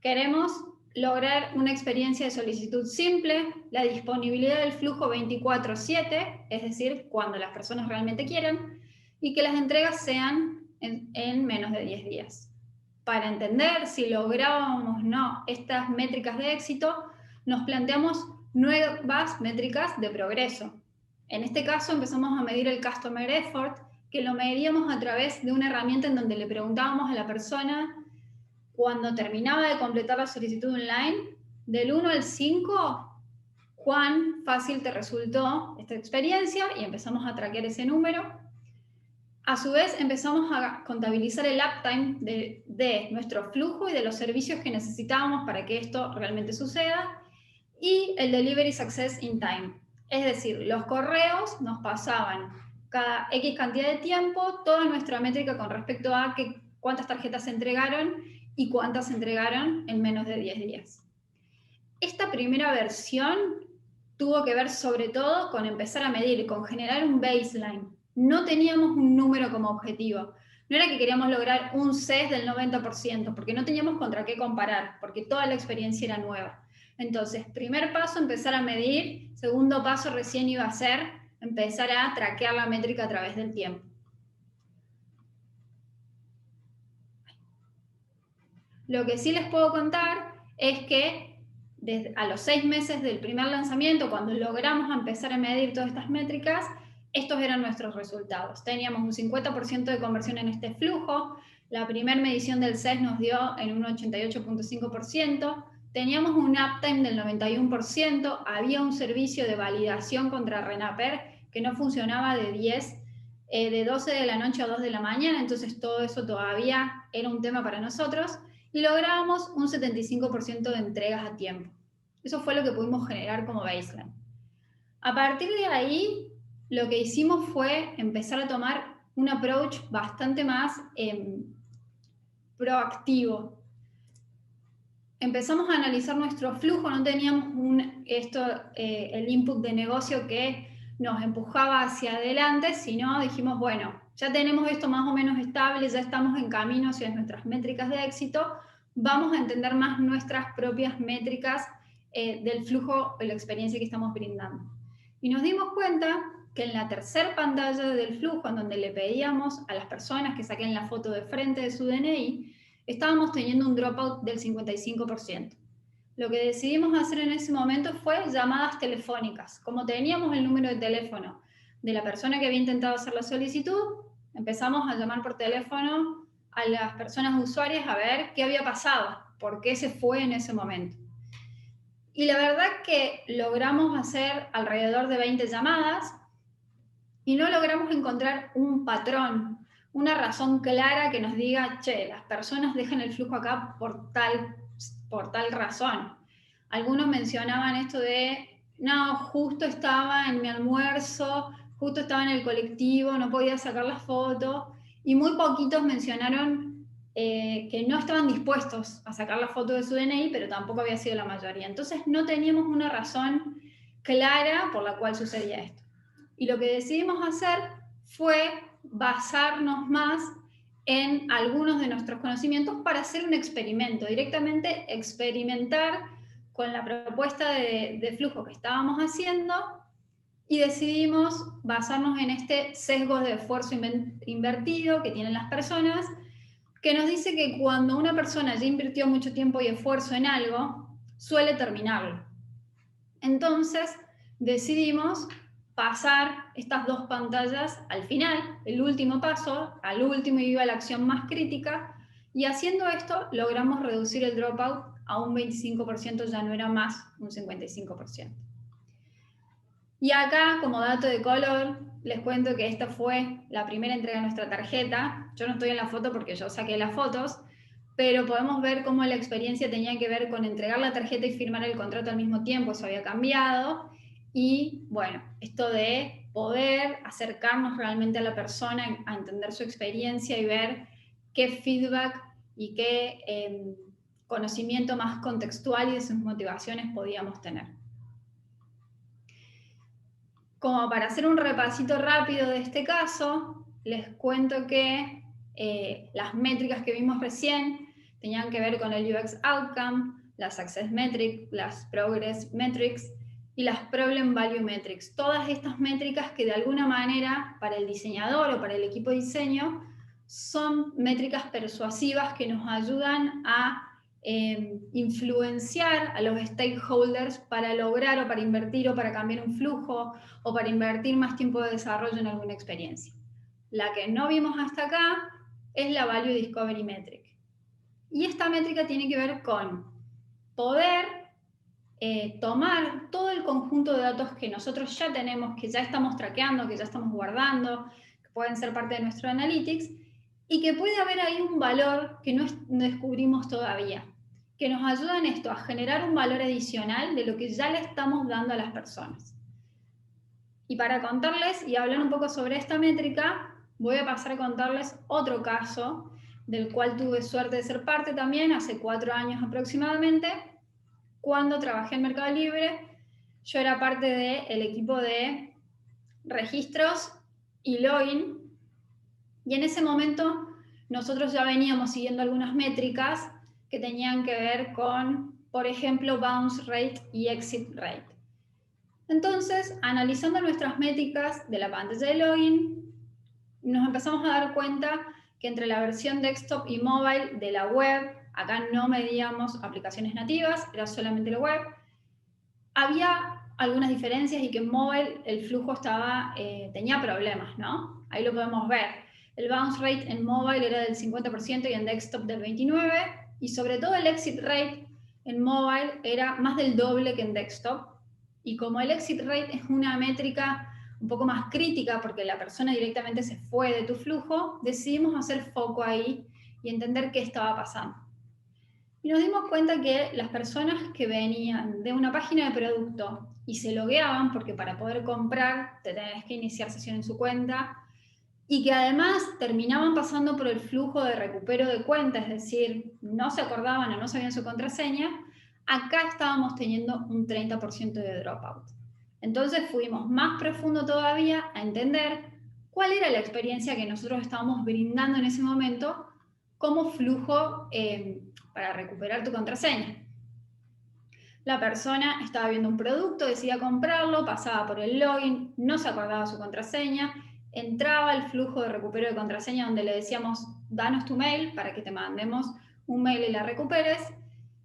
queremos lograr una experiencia de solicitud simple, la disponibilidad del flujo 24/7, es decir, cuando las personas realmente quieran, y que las entregas sean en menos de 10 días. Para entender si lográbamos o no estas métricas de éxito, nos planteamos nuevas métricas de progreso. En este caso empezamos a medir el Customer Effort, que lo medíamos a través de una herramienta en donde le preguntábamos a la persona cuando terminaba de completar la solicitud online, del 1 al 5, cuán fácil te resultó esta experiencia, y empezamos a traquear ese número. A su vez, empezamos a contabilizar el uptime de nuestro flujo y de los servicios que necesitábamos para que esto realmente suceda, y el Delivery Success in Time. Es decir, los correos nos pasaban cada X cantidad de tiempo toda nuestra métrica con respecto a cuántas tarjetas se entregaron y cuántas se entregaron en menos de 10 días. Esta primera versión tuvo que ver sobre todo con empezar a medir, con generar un baseline. No teníamos un número como objetivo. No era que queríamos lograr un CES del 90%, porque no teníamos contra qué comparar, porque toda la experiencia era nueva. Entonces, primer paso, empezar a medir. Segundo paso recién iba a ser empezar a traquear la métrica a través del tiempo. Lo que sí les puedo contar es que a los 6 meses del primer lanzamiento, cuando logramos empezar a medir todas estas métricas, estos eran nuestros resultados. Teníamos un 50% de conversión en este flujo, la primera medición del CES nos dio en un 88.5%, teníamos un uptime del 91%, había un servicio de validación contra Renaper que no funcionaba de 12 de la noche a 2 de la mañana, entonces todo eso todavía era un tema para nosotros, y lográbamos un 75% de entregas a tiempo. Eso fue lo que pudimos generar como baseline. A partir de ahí, lo que hicimos fue empezar a tomar un approach bastante más proactivo. Empezamos a analizar nuestro flujo, no teníamos el input de negocio que nos empujaba hacia adelante, sino dijimos, bueno, ya tenemos esto más o menos estable, ya estamos en camino hacia nuestras métricas de éxito, vamos a entender más nuestras propias métricas del flujo o la experiencia que estamos brindando. Y nos dimos cuenta que en la tercera pantalla del flujo, en donde le pedíamos a las personas que saquen la foto de frente de su DNI, estábamos teniendo un dropout del 55%. Lo que decidimos hacer en ese momento fue llamadas telefónicas. Como teníamos el número de teléfono de la persona que había intentado hacer la solicitud, empezamos a llamar por teléfono a las personas usuarias a ver qué había pasado, por qué se fue en ese momento. Y la verdad que logramos hacer alrededor de 20 llamadas y no logramos encontrar un patrón, una razón clara que nos diga, che, las personas dejan el flujo acá por tal razón. Algunos mencionaban esto de, no, justo estaba en mi almuerzo, justo estaba en el colectivo, no podía sacar la foto, y muy poquitos mencionaron que no estaban dispuestos a sacar la foto de su DNI, pero tampoco había sido la mayoría. Entonces no teníamos una razón clara por la cual sucedía esto. Y lo que decidimos hacer fue basarnos más en algunos de nuestros conocimientos para hacer un experimento, directamente experimentar con la propuesta de flujo que estábamos haciendo, y decidimos basarnos en este sesgo de esfuerzo invertido que tienen las personas, que nos dice que cuando una persona ya invirtió mucho tiempo y esfuerzo en algo, suele terminarlo. Entonces decidimos pasar estas dos pantallas al final, el último paso, al último iba la acción más crítica, y haciendo esto logramos reducir el dropout a un 25%, ya no era más un 55%. Y acá, como dato de color, les cuento que esta fue la primera entrega de nuestra tarjeta. Yo no estoy en la foto porque yo saqué las fotos, pero podemos ver cómo la experiencia tenía que ver con entregar la tarjeta y firmar el contrato al mismo tiempo, eso había cambiado. Y bueno, esto de poder acercarnos realmente a la persona, a entender su experiencia y ver qué feedback y qué conocimiento más contextual y de sus motivaciones podíamos tener. Como para hacer un repasito rápido de este caso, les cuento que las métricas que vimos recién tenían que ver con el UX Outcome, las Success Metrics, las Progress Metrics y las Problem Value Metrics. Todas estas métricas que de alguna manera para el diseñador o para el equipo de diseño son métricas persuasivas que nos ayudan a influenciar a los stakeholders para lograr o para invertir o para cambiar un flujo o para invertir más tiempo de desarrollo en alguna experiencia. La que no vimos hasta acá es la Value Discovery Metric. Y esta métrica tiene que ver con poder tomar todo el conjunto de datos que nosotros ya tenemos, que ya estamos traqueando, que ya estamos guardando, que pueden ser parte de nuestro Analytics, y que puede haber ahí un valor que no descubrimos todavía, que nos ayuda en esto, a generar un valor adicional de lo que ya le estamos dando a las personas. Y para contarles y hablar un poco sobre esta métrica, voy a pasar a contarles otro caso del cual tuve suerte de ser parte también, hace 4 años aproximadamente, cuando trabajé en Mercado Libre. Yo era parte del equipo de registros y login, y en ese momento nosotros ya veníamos siguiendo algunas métricas que tenían que ver con, por ejemplo, bounce rate y exit rate. Entonces, analizando nuestras métricas de la pantalla de login, nos empezamos a dar cuenta que entre la versión desktop y mobile de la web, acá no medíamos aplicaciones nativas, era solamente la web, había algunas diferencias y que en mobile el flujo tenía problemas, ¿no? Ahí lo podemos ver. El bounce rate en mobile era del 50% y en desktop del 29%, y sobre todo el exit rate en mobile era más del doble que en desktop. Y como el exit rate es una métrica un poco más crítica porque la persona directamente se fue de tu flujo, decidimos hacer foco ahí y entender qué estaba pasando. Y nos dimos cuenta que las personas que venían de una página de producto y se logueaban, porque para poder comprar te tenés que iniciar sesión en su cuenta, y que además terminaban pasando por el flujo de recupero de cuenta, es decir, no se acordaban o no sabían su contraseña, acá estábamos teniendo un 30% de dropout. Entonces fuimos más profundo todavía a entender cuál era la experiencia que nosotros estábamos brindando en ese momento como flujo para recuperar tu contraseña. La persona estaba viendo un producto, decidía comprarlo, pasaba por el login, no se acordaba su contraseña, entraba al flujo de recupero de contraseña donde le decíamos, danos tu mail para que te mandemos un mail y la recuperes,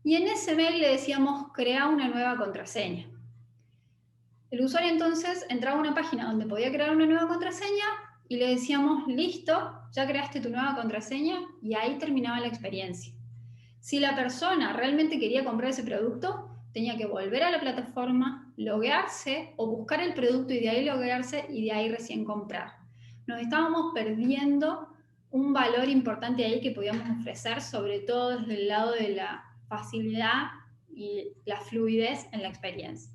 y en ese mail le decíamos, crea una nueva contraseña. El usuario entonces entraba a una página donde podía crear una nueva contraseña y le decíamos, listo, ya creaste tu nueva contraseña, y ahí terminaba la experiencia. Si la persona realmente quería comprar ese producto, tenía que volver a la plataforma, loguearse o buscar el producto y de ahí loguearse y de ahí recién comprar. Nos estábamos perdiendo un valor importante ahí que podíamos ofrecer, sobre todo desde el lado de la facilidad y la fluidez en la experiencia.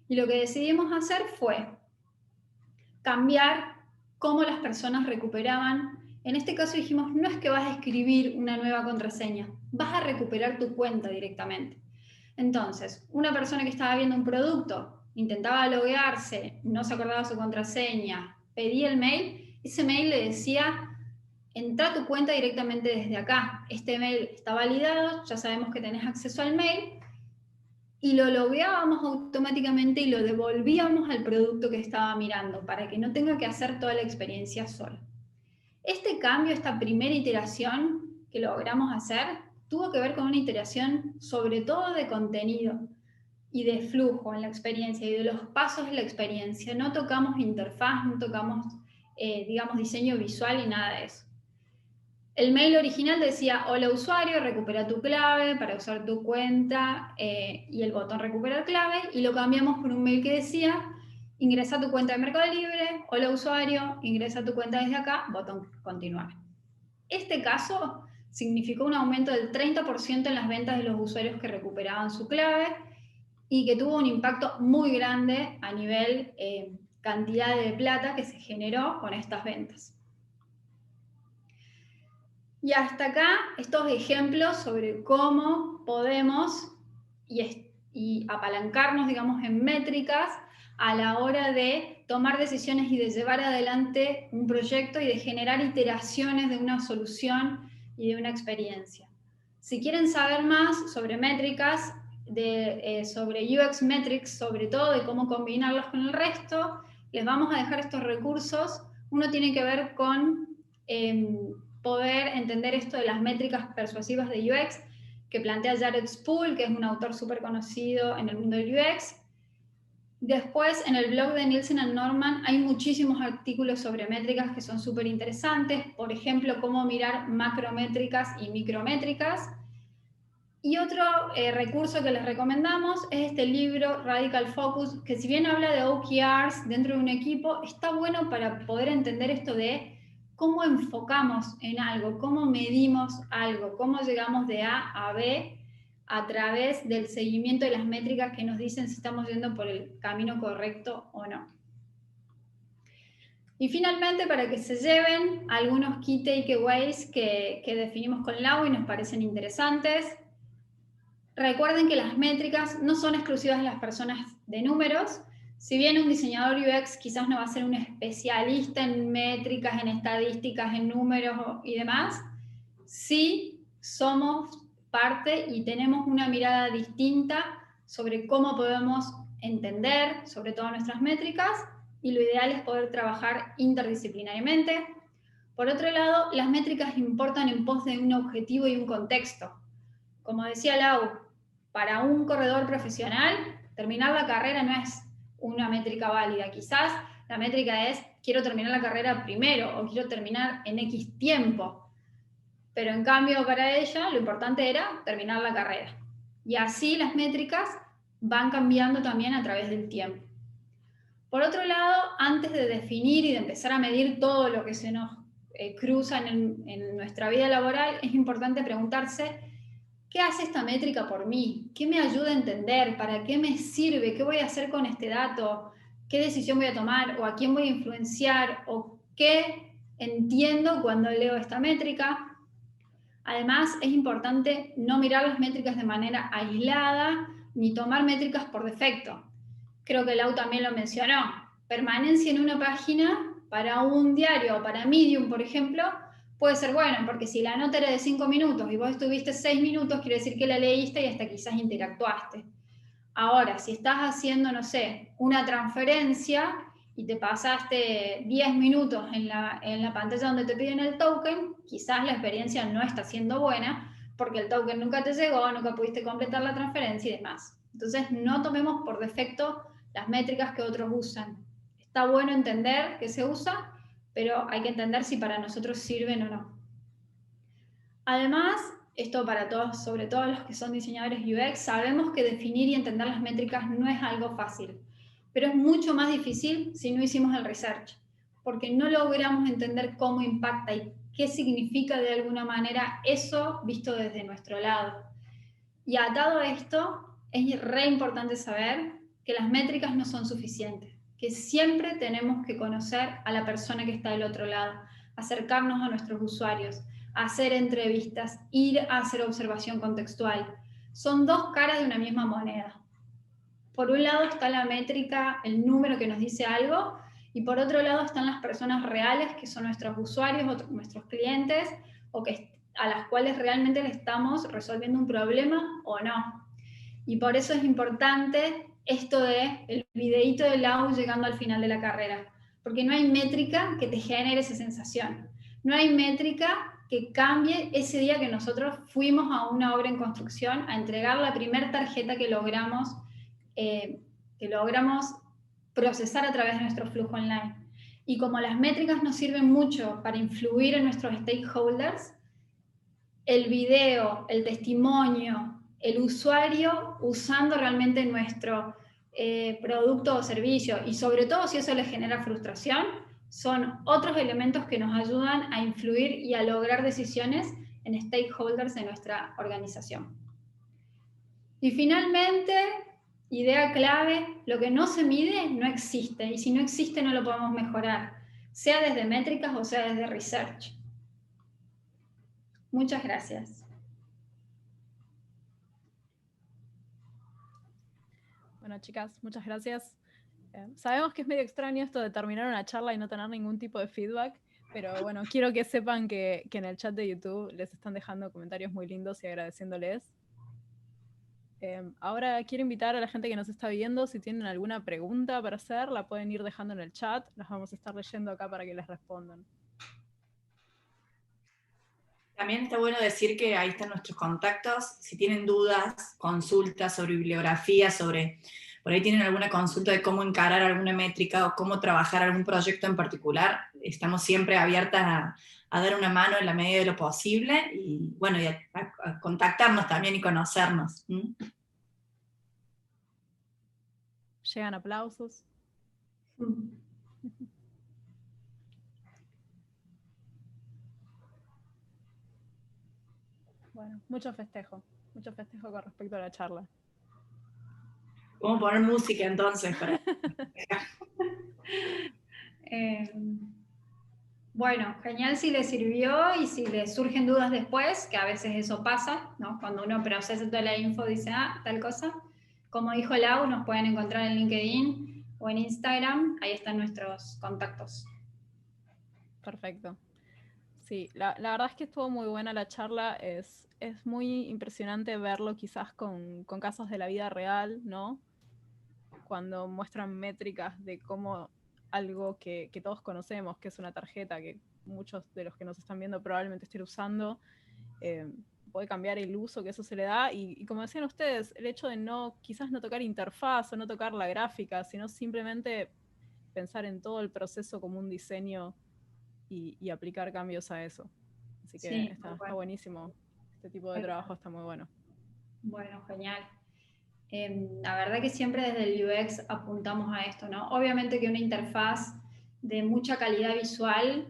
Y lo que decidimos hacer fue cambiar cómo las personas recuperaban. En este caso dijimos, no es que vas a escribir una nueva contraseña, vas a recuperar tu cuenta directamente. Entonces, una persona que estaba viendo un producto, intentaba loguearse, no se acordaba su contraseña, pedía el mail, ese mail le decía, entra a tu cuenta directamente desde acá, este mail está validado, ya sabemos que tenés acceso al mail, y lo logueábamos automáticamente y lo devolvíamos al producto que estaba mirando, para que no tenga que hacer toda la experiencia solo. Este cambio, esta primera iteración que logramos hacer, tuvo que ver con una iteración sobre todo de contenido y de flujo en la experiencia y de los pasos de la experiencia. No tocamos interfaz, no tocamos, digamos, diseño visual y nada de eso. El mail original decía, hola usuario, recupera tu clave para usar tu cuenta y el botón recuperar clave, y lo cambiamos por un mail que decía, ingresa tu cuenta de Mercado Libre, hola usuario, ingresa tu cuenta desde acá, botón continuar. Este caso significó un aumento del 30% en las ventas de los usuarios que recuperaban su clave y que tuvo un impacto muy grande a nivel cantidad de plata que se generó con estas ventas. Y hasta acá estos ejemplos sobre cómo podemos y apalancarnos, digamos, en métricas a la hora de tomar decisiones y de llevar adelante un proyecto y de generar iteraciones de una solución y de una experiencia. Si quieren saber más sobre métricas, sobre UX Metrics, sobre todo de cómo combinarlas con el resto, les vamos a dejar estos recursos. Uno tiene que ver con poder entender esto de las métricas persuasivas de UX, que plantea Jared Spool, que es un autor súper conocido en el mundo del UX. Después, en el blog de Nielsen and Norman hay muchísimos artículos sobre métricas que son súper interesantes. Por ejemplo, cómo mirar macrométricas y micrométricas. Y otro recurso que les recomendamos es este libro, Radical Focus, que si bien habla de OKRs dentro de un equipo, está bueno para poder entender esto de cómo enfocamos en algo, cómo medimos algo, cómo llegamos de A a B a través del seguimiento de las métricas que nos dicen si estamos yendo por el camino correcto o no. Y finalmente, para que se lleven algunos key takeaways que definimos con Lau y nos parecen interesantes, recuerden que las métricas no son exclusivas de las personas de números. Si bien un diseñador UX quizás no va a ser un especialista en métricas, en estadísticas, en números y demás, sí somos parte y tenemos una mirada distinta sobre cómo podemos entender, sobre todo nuestras métricas, y lo ideal es poder trabajar interdisciplinariamente. Por otro lado, las métricas importan en pos de un objetivo y un contexto. Como decía Lau, para un corredor profesional, terminar la carrera no es una métrica válida. Quizás la métrica es, quiero terminar la carrera primero o quiero terminar en X tiempo. Pero en cambio para ella lo importante era terminar la carrera. Y así las métricas van cambiando también a través del tiempo. Por otro lado, antes de definir y de empezar a medir todo lo que se nos cruza en nuestra vida laboral, es importante preguntarse, ¿qué hace esta métrica por mí? ¿Qué me ayuda a entender? ¿Para qué me sirve? ¿Qué voy a hacer con este dato? ¿Qué decisión voy a tomar? ¿O a quién voy a influenciar? ¿O qué entiendo cuando leo esta métrica? Además, es importante no mirar las métricas de manera aislada ni tomar métricas por defecto. Creo que Lau también lo mencionó. Permanencia en una página Para un diario o para Medium, por ejemplo, puede ser bueno, porque si la nota era de 5 minutos y vos estuviste 6 minutos, quiere decir que la leíste y hasta quizás interactuaste. Ahora, si estás haciendo, no sé, una transferencia y te pasaste 10 minutos en la pantalla donde te piden el token, quizás la experiencia no está siendo buena porque el token nunca te llegó, nunca pudiste completar la transferencia y demás. Entonces, no tomemos por defecto las métricas que otros usan. Está bueno entender que se usa, pero hay que entender si para nosotros sirven o no. Además, esto para todos, sobre todo los que son diseñadores UX, sabemos que definir y entender las métricas no es algo fácil, pero es mucho más difícil si no hicimos el research, porque no logramos entender cómo impacta y qué significa de alguna manera eso visto desde nuestro lado. Y atado a esto, es re importante saber que las métricas no son suficientes, que siempre tenemos que conocer a la persona que está del otro lado, acercarnos a nuestros usuarios, hacer entrevistas, ir a hacer observación contextual. Son dos caras de una misma moneda. Por un lado está la métrica, el número que nos dice algo, y por otro lado están las personas reales, que son nuestros usuarios, nuestros clientes, o a las cuales realmente le estamos resolviendo un problema o no. Y por eso es importante esto de el videíto de Lau llegando al final de la carrera, porque no hay métrica que te genere esa sensación. No hay métrica que cambie ese día que nosotros fuimos a una obra en construcción a entregar la primera tarjeta que logramos procesar a través de nuestro flujo online. Y como las métricas nos sirven mucho para influir en nuestros stakeholders, el video, el testimonio, el usuario usando realmente nuestro producto o servicio, y sobre todo si eso les genera frustración, son otros elementos que nos ayudan a influir y a lograr decisiones en stakeholders de nuestra organización. Y finalmente, idea clave, lo que no se mide no existe, y si no existe no lo podemos mejorar, sea desde métricas o sea desde research. Muchas gracias. Bueno, chicas, muchas gracias. Sabemos que es medio extraño esto de terminar una charla y no tener ningún tipo de feedback, pero bueno, quiero que sepan que en el chat de YouTube les están dejando comentarios muy lindos y agradeciéndoles. Ahora quiero invitar a la gente que nos está viendo, si tienen alguna pregunta para hacer, la pueden ir dejando en el chat, las vamos a estar leyendo acá para que les respondan. También está bueno decir que ahí están nuestros contactos, si tienen dudas, consultas sobre bibliografía, por ahí tienen alguna consulta de cómo encarar alguna métrica o cómo trabajar algún proyecto en particular, estamos siempre abiertas a dar una mano en la medida de lo posible, y bueno, y a contactarnos también y conocernos. Llegan aplausos. Bueno, mucho festejo con respecto a la charla. Vamos a poner música entonces para... Bueno, genial si les sirvió, y si les surgen dudas después, que a veces eso pasa, ¿no? Cuando uno procesa toda la info dice, tal cosa. Como dijo Lau, nos pueden encontrar en LinkedIn o en Instagram, ahí están nuestros contactos. Perfecto. Sí, la verdad es que estuvo muy buena la charla, es muy impresionante verlo quizás con casos de la vida real, ¿no? Cuando muestran métricas de cómo algo que todos conocemos, que es una tarjeta, que muchos de los que nos están viendo probablemente estén usando, puede cambiar el uso que eso se le da, y como decían ustedes, el hecho de quizás no tocar interfaz o no tocar la gráfica, sino simplemente pensar en todo el proceso como un diseño y aplicar cambios a eso. Así que Sí, está buenísimo. Este tipo de trabajo está muy bueno. Bueno, genial. La verdad que siempre desde el UX apuntamos a esto, ¿no? Obviamente que una interfaz de mucha calidad visual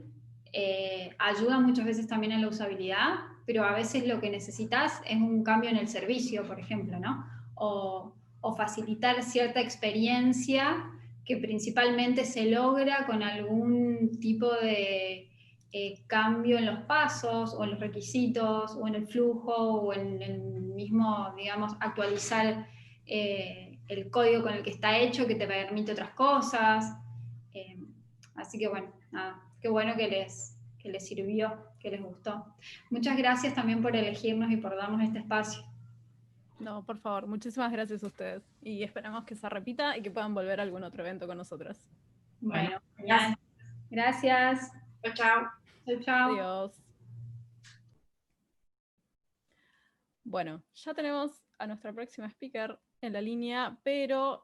ayuda muchas veces también en la usabilidad, pero a veces lo que necesitas es un cambio en el servicio, por ejemplo, ¿no? O facilitar cierta experiencia que principalmente se logra con algún tipo de cambio en los pasos, o en los requisitos, o en el flujo, o en el mismo, digamos, actualizar el código con el que está hecho, que te permite otras cosas. Así que bueno, qué bueno que les sirvió, que les gustó. Muchas gracias también por elegirnos y por darnos este espacio. No, por favor, muchísimas gracias a ustedes. Y esperamos que se repita y que puedan volver a algún otro evento con nosotros. Bueno, genial. Gracias. Chao, chao. Chau, chau. Adiós. Bueno, ya tenemos a nuestra próxima speaker en la línea, pero